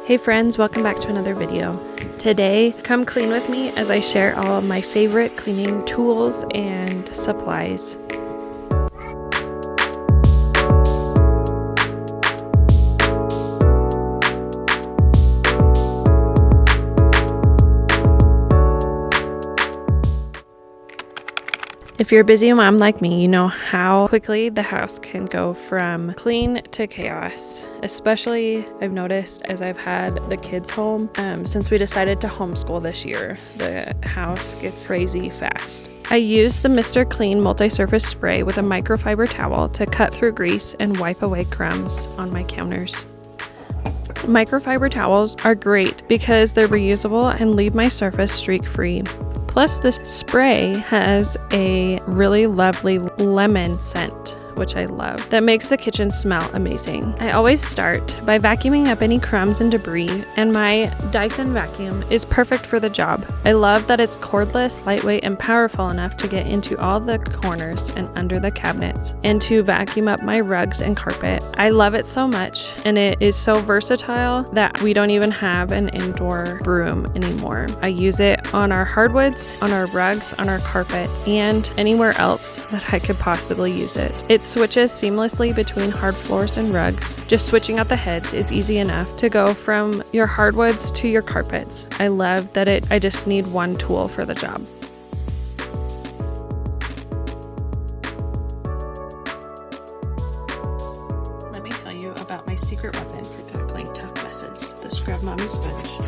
Hey friends, welcome back to another video. Today, come clean with me as I share all of my favorite cleaning tools and supplies. If you're a busy mom like me, you know how quickly the house can go from clean to chaos. Especially, I've noticed as I've had the kids home, since we decided to homeschool this year, the house gets crazy fast. I use the Mr. Clean multi-surface spray with a microfiber towel to cut through grease and wipe away crumbs on my counters. Microfiber towels are great because they're reusable and leave my surface streak-free. Plus, this spray has a really lovely lemon scent, which I love, that makes the kitchen smell amazing. I always start by vacuuming up any crumbs and debris, and my Dyson vacuum is perfect for the job. I love that it's cordless, lightweight, and powerful enough to get into all the corners and under the cabinets, and to vacuum up my rugs and carpet. I love it so much, and it is so versatile that we don't even have an indoor broom anymore. I use it on our hardwoods, on our rugs, on our carpet, and anywhere else that I could possibly use it. It switches seamlessly between hard floors and rugs. Just switching out the heads is easy enough to go from your hardwoods to your carpets. I love that I just need one tool for the job. Let me tell you about my secret weapon for tackling tough messes, the Scrub Mommy sponge.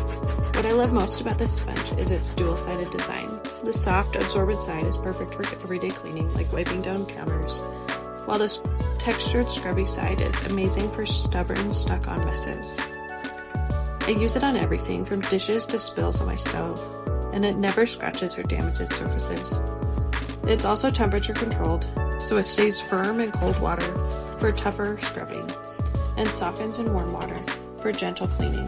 What I love most about this sponge is its dual-sided design. The soft, absorbent side is perfect for everyday cleaning, like wiping down counters, while this textured, scrubby side is amazing for stubborn, stuck-on messes. I use it on everything from dishes to spills on my stove, and it never scratches or damages surfaces. It's also temperature controlled, so it stays firm in cold water for tougher scrubbing, and softens in warm water for gentle cleaning.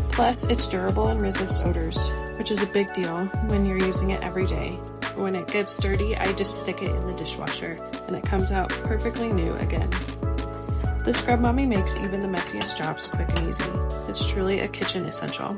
Plus, it's durable and resists odors, which is a big deal when you're using it every day. When it gets dirty, I just stick it in the dishwasher, and it comes out perfectly new again. The Scrub Mommy makes even the messiest jobs quick and easy. It's truly a kitchen essential.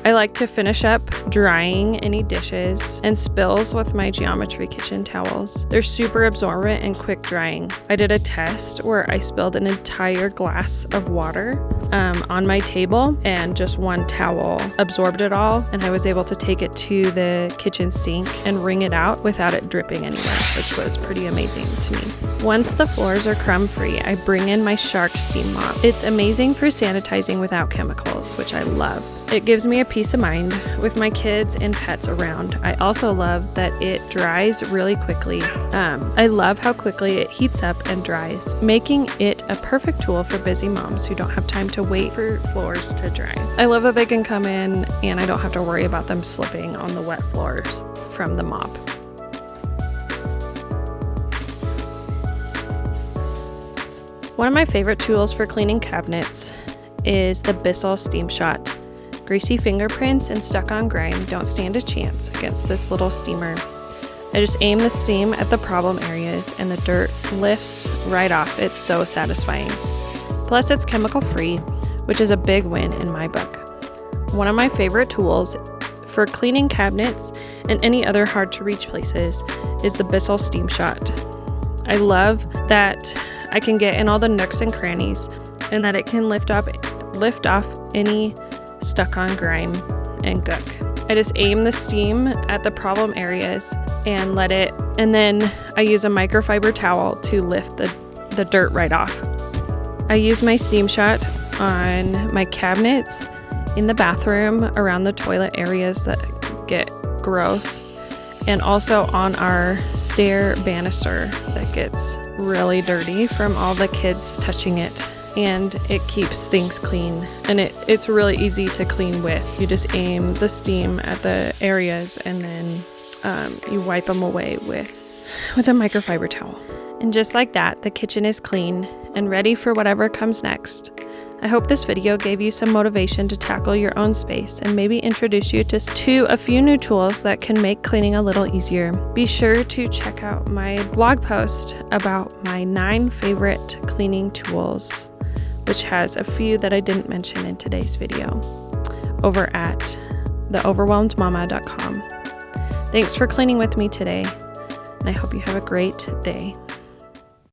I like to finish up drying any dishes and spills with my geometry kitchen towels. They're super absorbent and quick drying. I did a test where I spilled an entire glass of water on my table, and just one towel absorbed it all, and I was able to take it to the kitchen sink and wring it out without it dripping anywhere, which was pretty amazing to me. Once the floors are crumb-free, I bring in my Shark Steam Mop. It's amazing for sanitizing without chemicals, which I love. It gives me a peace of mind with my kids and pets around. I also love that it dries really quickly. I love how quickly it heats up and dries, making it a perfect tool for busy moms who don't have time to wait for floors to dry. I love that they can come in and I don't have to worry about them slipping on the wet floors from the mop. One of my favorite tools for cleaning cabinets is the Bissell Steam Shot. Greasy fingerprints and stuck-on grime don't stand a chance against this little steamer. I just aim the steam at the problem areas and the dirt lifts right off. It's so satisfying. Plus, it's chemical-free, which is a big win in my book. One of my favorite tools for cleaning cabinets and any other hard-to-reach places is the Bissell Steam Shot. I love that I can get in all the nooks and crannies, and that it can lift off any stuck-on grime and gook. I just aim the steam at the problem areas and then I use a microfiber towel to lift the dirt right off. I use my Steam Shot on my cabinets, in the bathroom, around the toilet areas that get gross, and also on our stair banister that gets really dirty from all the kids touching it. And it keeps things clean, and it's really easy to clean with. You just aim the steam at the areas, and then you wipe them away with a microfiber towel. And just like that, the kitchen is clean and ready for whatever comes next. I hope this video gave you some motivation to tackle your own space and maybe introduce you to a few new tools that can make cleaning a little easier. Be sure to check out my blog post about my 9 favorite cleaning tools, which has a few that I didn't mention in today's video, over at theoverwhelmedmama.com. Thanks for cleaning with me today, and I hope you have a great day.